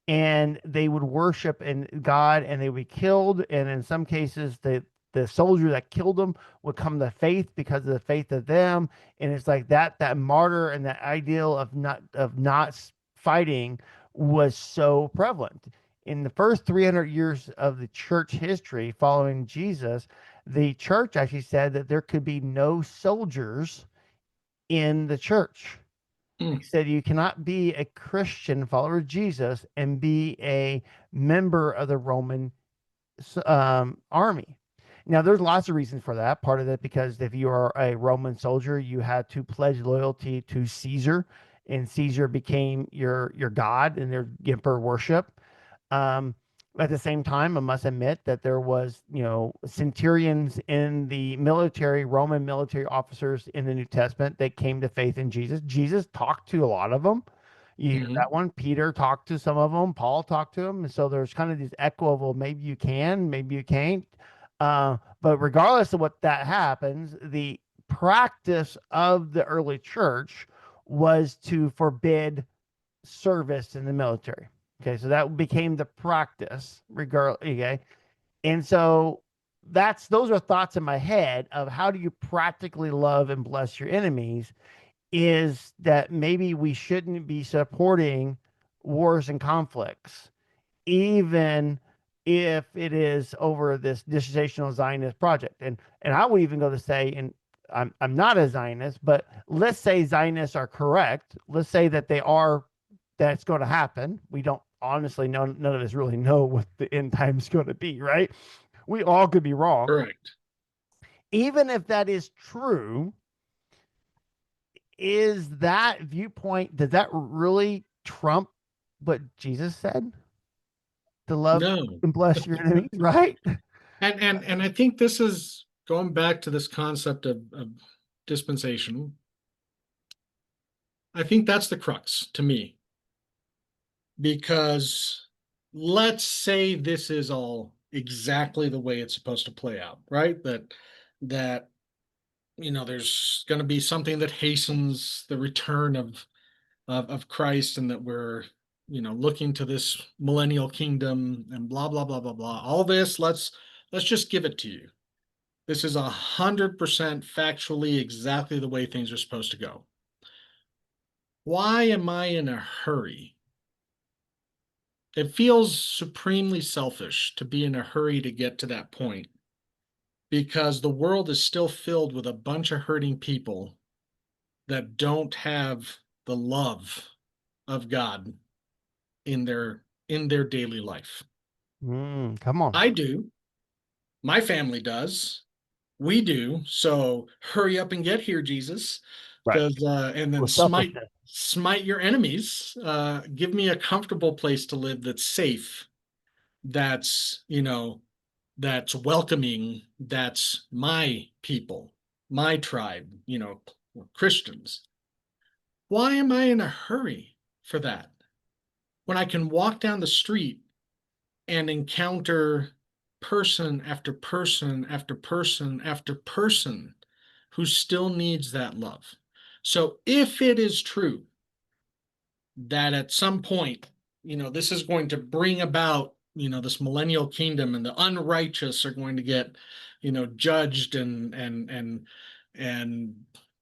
And they would worship in God and they would be killed. And in some cases, the soldier that killed them would come to faith because of the faith of them. And it's like that martyr and that ideal of not fighting was so prevalent. In the first 300 years of the church history following Jesus, the church actually said that there could be no soldiers in the church. They Mm. said you cannot be a Christian follower of Jesus and be a member of the Roman army. Now, there's lots of reasons for that. Part of it because if you are a Roman soldier, you had to pledge loyalty to Caesar, and Caesar became your god and their emperor worship. Um, at the same time, I must admit that there was, centurions in the military, Roman military officers in the New Testament that came to faith in Jesus. Jesus talked to a lot of them. You hear Hmm. that one. Peter talked to some of them. Paul talked to them. And so there's kind of this echo of, well, maybe you can, maybe you can't. But regardless of what that happens, the practice of the early church was to forbid service in the military. Okay, so that became the practice, regardless. Okay, and so those are thoughts in my head of how do you practically love and bless your enemies. Is that maybe we shouldn't be supporting wars and conflicts, even if it is over this dispensational Zionist project. And I would even go to say, and I'm not a Zionist, but let's say Zionists are correct. Let's say that they are, that's going to happen. We don't honestly know, none of us really know what the end time is going to be, right? We all could be wrong. Correct. Even if that is true, is that viewpoint, does that really trump what Jesus said? To love No. and bless your enemies, right? And I think this is going back to this concept of dispensation. I think that's the crux to me, because let's say this is all exactly the way it's supposed to play out, right? That there's going to be something that hastens the return of Christ, and that we're looking to this millennial kingdom and blah blah blah blah blah. All this, let's just give it to you. This is 100% factually exactly the way things are supposed to go. Why am I in a hurry? It feels supremely selfish to be in a hurry to get to that point, because the world is still filled with a bunch of hurting people that don't have the love of God in their daily life. Come on. I do. My family does. We do. So hurry up and get here, Jesus, Right. because and then With smite selfishness. smite your enemies. Give me a comfortable place to live that's safe, that's that's welcoming, that's my people, my tribe, Christians. Why am I in a hurry for that when I can walk down the street and encounter person after person after person after person who still needs that love? So if it is true that at some point, this is going to bring about, this millennial kingdom, and the unrighteous are going to get, judged, and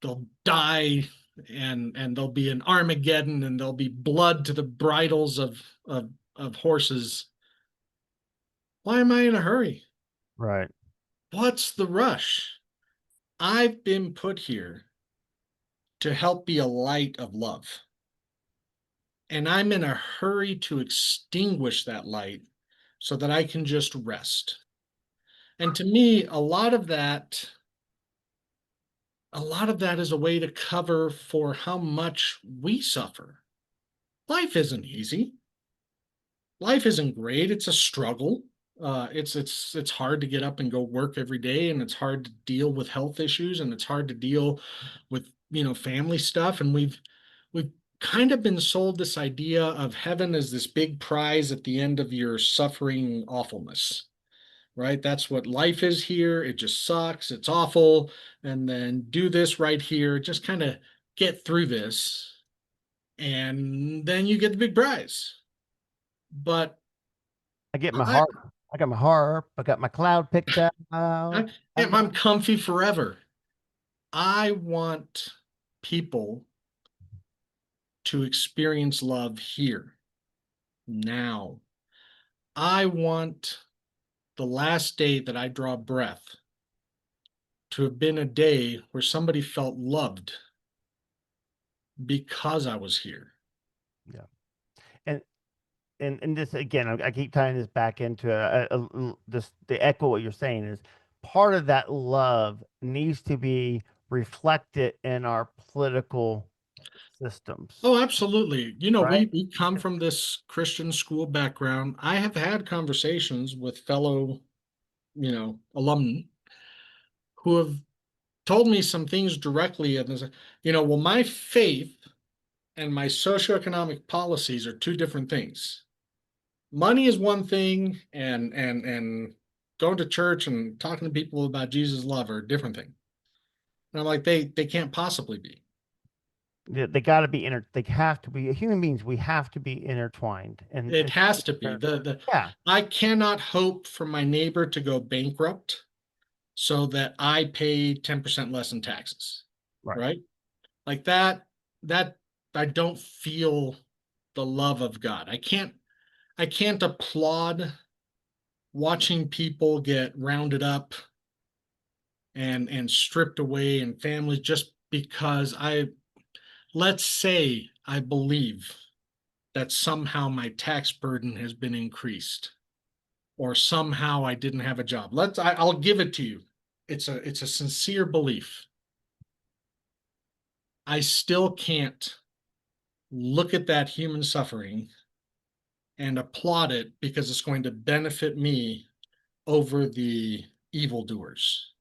they'll die, and there'll be an Armageddon, and there'll be blood to the bridles of horses. Why am I in a hurry? Right. What's the rush? I've been put here to help be a light of love, and I'm in a hurry to extinguish that light so that I can just rest. And to me, a lot of that is a way to cover for how much we suffer. Life isn't easy. Life isn't great. It's a struggle. It's hard to get up and go work every day, and it's hard to deal with health issues, and it's hard to deal with family stuff. And we've kind of been sold this idea of heaven as this big prize at the end of your suffering awfulness, right? That's what life is here. It just sucks. It's awful. And then do this right here. Just kind of get through this, and then you get the big prize. But I get my I, harp. I got my harp. I got my cloud picked out. I I I'm got, comfy forever. I want people to experience love here, now. I want the last day that I draw breath to have been a day where somebody felt loved because I was here. yeah. And and this again, I keep tying this back into this. The echo what you're saying is part of that love needs to be reflected in our political systems, Oh, absolutely. You know, right? we come from this Christian school background. I have had conversations with fellow, alumni who have told me some things directly. And, well, my faith and my socioeconomic policies are two different things. Money is one thing, and going to church and talking to people about Jesus' love are a different thing. And I'm like, they can't possibly be. They got to be they have to be human beings. We have to be intertwined, and It has to be. yeah, I cannot hope for my neighbor to go bankrupt so that I pay 10% less in taxes. right. Right? Like that I don't feel the love of God. I can't applaud watching people get rounded up and stripped away and families just because let's say I believe that somehow my tax burden has been increased or somehow I didn't have a job. I'll give it to you. It's a sincere belief. I still can't look at that human suffering and applaud it because it's going to benefit me over the evildoers.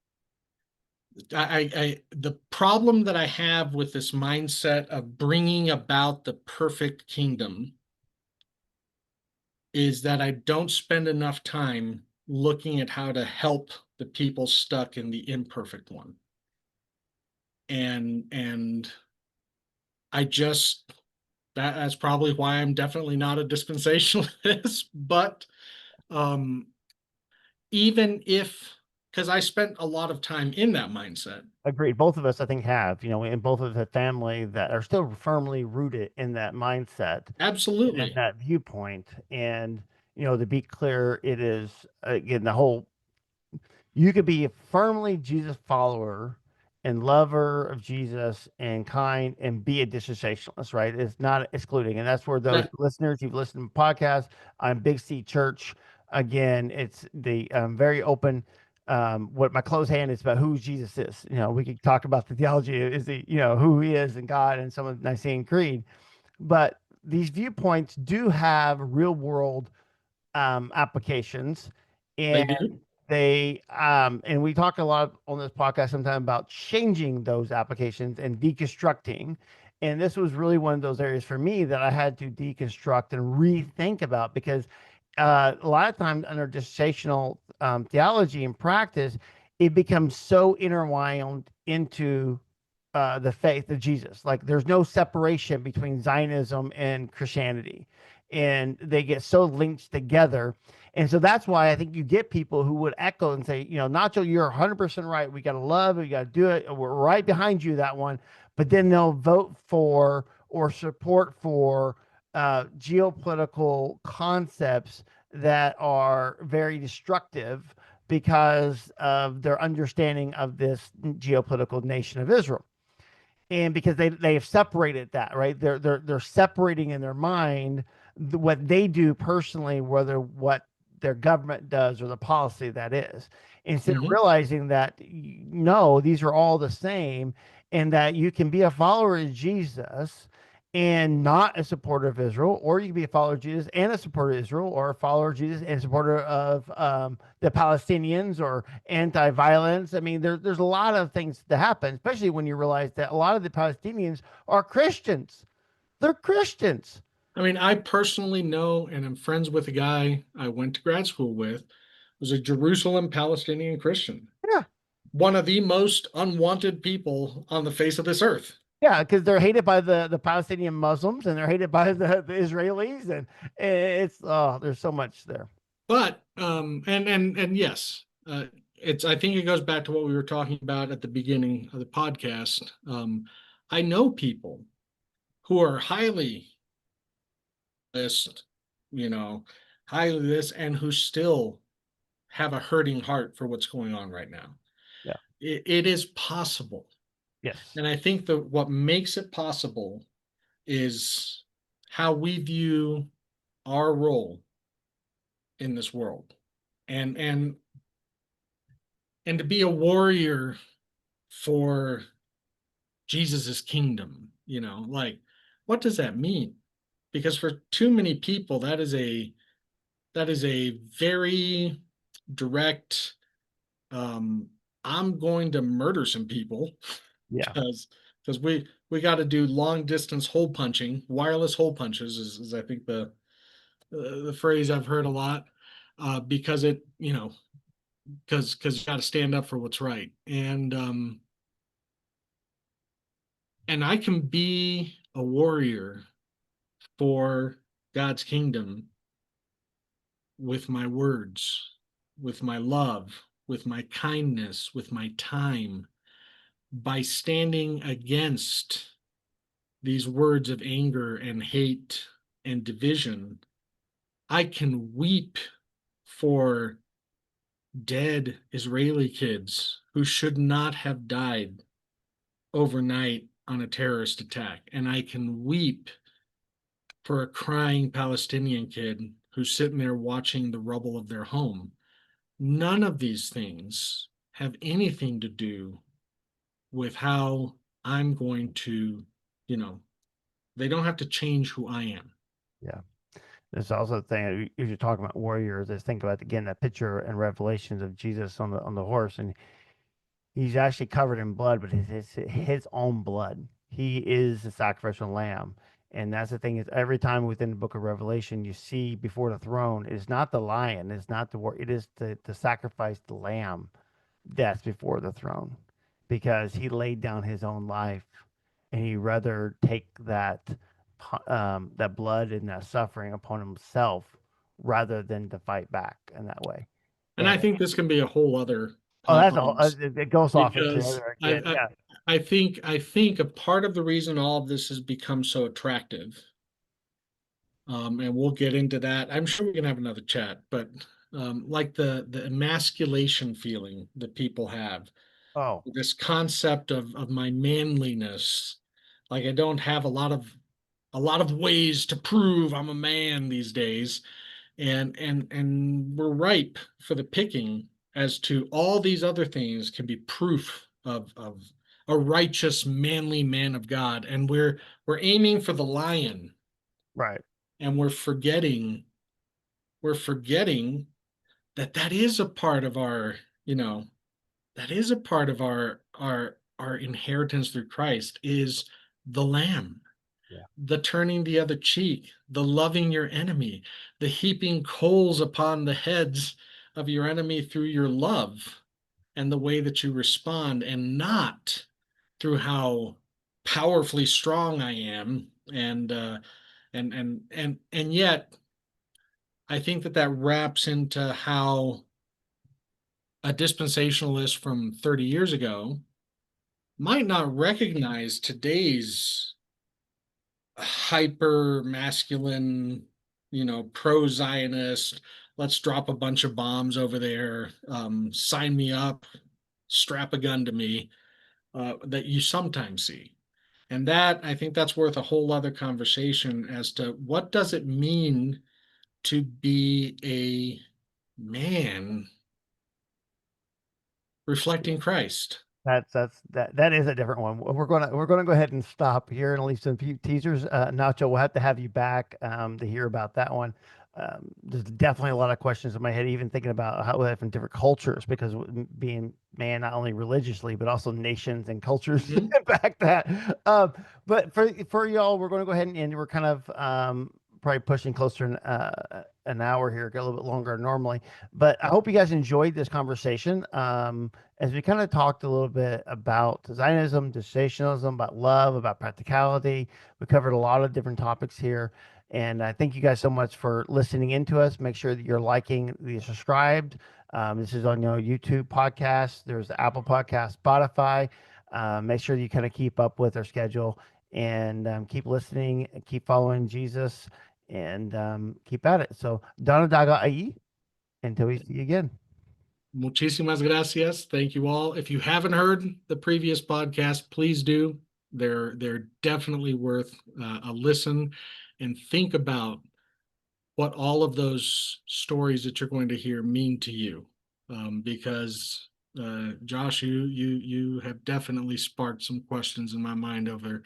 The problem that I have with this mindset of bringing about the perfect kingdom is that I don't spend enough time looking at how to help the people stuck in the imperfect one. And I just that's probably why I'm definitely not a dispensationalist, but um even if because I spent a lot of time in that mindset. Agreed. Both of us, I think, have, and both of the family that are still firmly rooted in that mindset and in Absolutely. that viewpoint. And, to be clear, it is, again, you could be a firmly Jesus follower and lover of Jesus and kind and be a dispensationalist, right? It's not excluding. And that's where those That listeners, you've listened to podcasts on Big C Church. Again, it's the very open. What my closed hand is about who Jesus is. We could talk about the theology, is he, who he is and God and some of the Nicene Creed. But these viewpoints do have real world applications, they and do. and we talk a lot on this podcast sometimes about changing those applications and deconstructing. And this was really one of those areas for me that I had to deconstruct and rethink about, because a lot of times under dispensational theology and practice, it becomes so intertwined into the faith of Jesus. Like there's no separation between Zionism and Christianity, and they get so linked together. And so that's why I think you get people who would echo and say, Nacho, you're 100% right. We got to love it. We got to do it. We're right behind you, that one. But then they'll vote for or support for geopolitical concepts that are very destructive because of their understanding of this geopolitical nation of Israel. And because they have separated that, right? They're separating in their mind what they do personally, whether what their government does or the policy that is, instead of Hmm. realizing that no, these are all the same, and that you can be a follower of Jesus and not a supporter of Israel, or you can be a follower of Jesus and a supporter of Israel, or a follower of Jesus and a supporter of the Palestinians, or anti-violence. I mean, there's a lot of things that happen, especially when you realize that a lot of the Palestinians are Christians. They're Christians. I mean, I personally know and am friends with a guy I went to grad school with, was a Jerusalem Palestinian Christian, Yeah, one of the most unwanted people on the face of this earth. yeah, because they're hated by the Palestinian Muslims, and they're hated by the Israelis, and it's there's so much there. But and yes, it's I think it goes back to what we were talking about at the beginning of the podcast. I know people who are highly this, you know, highly this, and who still have a hurting heart for what's going on right now. Yeah. It is possible. Yes. And I think that what makes it possible is how we view our role in this world. And and to be a warrior for Jesus's kingdom, like what does that mean? Because for too many people, that is a very direct, um, I'm going to murder some people Yeah. because we got to do long distance hole punching, wireless hole punches is I think the phrase I've heard a lot, because it because you got to stand up for what's right, and I can be a warrior for God's kingdom with my words, with my love, with my kindness, with my time, by standing against these words of anger and hate and division. I can weep for dead Israeli kids who should not have died overnight on a terrorist attack. And I can weep for a crying Palestinian kid who's sitting there watching the rubble of their home. None of these things have anything to do with how I'm going to, you know, they don't have to change who I am. Yeah. There's also the thing if you're talking about warriors, is think about again that picture in Revelations of Jesus on the horse, and he's actually covered in blood, but his own blood. He is the sacrificial lamb. And that's the thing is every time within the book of Revelation you see before the throne, it is not the lion, it's not the war, it is the sacrificed lamb that's before the throne. Because he laid down his own life and he rather take that blood and that suffering upon himself rather than to fight back in that way. And I And think this can be a whole other oh, that's all. conference It goes off into the because other I, again. I Yeah. I think a part of the reason all of this has become so attractive, and we'll get into that. I'm sure we can have another chat, but like the emasculation feeling that people have, Oh, this concept of my manliness, like I don't have a lot of ways to prove I'm a man these days, and we're ripe for the picking as to all these other things can be proof of a righteous manly man of God, and we're aiming for the lion, right. and we're forgetting that is a part of our, you know that is a part of our inheritance through Christ, is the lamb, Yeah. the turning the other cheek, the loving your enemy, the heaping coals upon the heads of your enemy through your love and the way that you respond, and not through how powerfully strong I am. And yet I think that wraps into how a dispensationalist from 30 years ago might not recognize today's hyper masculine, pro Zionist, let's drop a bunch of bombs over there, sign me up, strap a gun to me, that you sometimes see. And that, I think that's worth a whole other conversation as to what does it mean to be a man reflecting Christ. That is a different one. We're gonna go ahead and stop here and leave some few teasers. Nacho, we'll have to have you back to hear about that one. There's definitely a lot of questions in my head, even thinking about how different cultures, because being man not only religiously but also nations and cultures Mhm. impact that. But for y'all, we're going to go ahead and end. We're kind of probably pushing closer to an hour here, get a little bit longer than normally. But I hope you guys enjoyed this conversation. As we kind of talked a little bit about Zionism, dispensationalism, about love, about practicality. We covered a lot of different topics here. And I thank you guys so much for listening into us. Make sure that you're liking, you're subscribed. This is on YouTube podcast. There's the Apple Podcast, Spotify. Make sure you kind of keep up with our schedule and keep listening, keep following Jesus, and keep at it. So, Donna Daga Ai, until we see you again. Muchísimas gracias. Thank you all. If you haven't heard the previous podcast, please do. They're definitely worth a listen, and think about what all of those stories that you're going to hear mean to you, because Josh, you have definitely sparked some questions in my mind over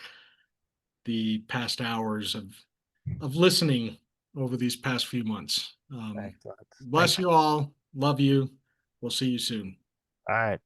the past hours of listening over these past few months. Excellent. Thank Bless you. you all. Love you. We'll see you soon. All right.